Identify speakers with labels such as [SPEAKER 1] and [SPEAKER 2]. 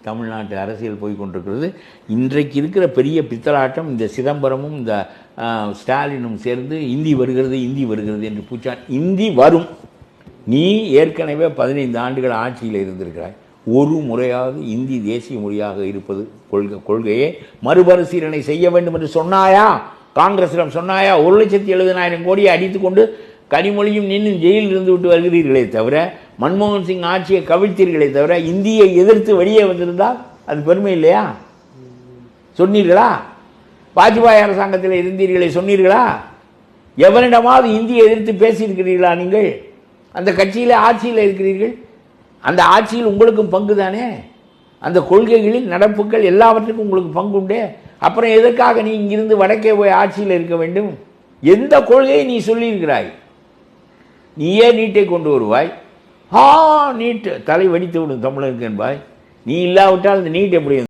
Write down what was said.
[SPEAKER 1] தமிழ்நாட்டு அரசியல் போய் கொண்டிருக்கிறது. இன்றைக்கு இருக்கிற பெரிய பித்தலாட்டம் இந்த சிதம்பரமும் இந்த ஸ்டாலினும் சேர்ந்து இந்தி வருகிறது என்று பூச்சான். இந்தி வரும். நீ ஏற்கனவே 15 ஆண்டுகள் ஆட்சியில் இருந்திருக்கிறாய். ஒரு முறையாவது இந்தி தேசிய மொழியாக இருப்பது கொள்கையை மறுபரிசீலனை செய்ய வேண்டும் என்று சொன்னாயா? காங்கிரஸிடம் சொன்னாயா? 1,70,000 கோடியை அடித்து கொண்டு கனிமொழியும் நின்று ஜெயிலில் இருந்து விட்டு வருகிறீர்களே தவிர, மன்மோகன் சிங் ஆட்சியை கவிழ்த்தீர்களே தவிர, இந்தியை எதிர்த்து வெளியே வந்திருந்தால் அது பெருமை இல்லையா? சொன்னீர்களா? வாஜ்பாய் அரசாங்கத்தில் இருந்தீர்களே, சொன்னீர்களா? எவனிடமாவது இந்தியை எதிர்த்து பேசியிருக்கிறீர்களா? நீங்கள் அந்த கட்சியில் ஆட்சியில் இருக்கிறீர்கள். அந்த ஆட்சியில் உங்களுக்கும் பங்கு தானே. அந்த கொள்கைகளில் நடப்புகள் எல்லாவற்றுக்கும் உங்களுக்கு பங்கு உண்டே. அப்புறம் எதற்காக நீ இங்கிருந்து வடக்கே போய் ஆட்சியில் இருக்க வேண்டும்? எந்த கொள்கையை நீ சொல்லியிருக்கிறாய்? நீயே நீட்டை கொண்டு வருவாய். நீட்டு தலை வெடித்து விடும் தமிழருக்கு என்பாய். நீ இல்லாவிட்டால் இந்த நீட் எப்படி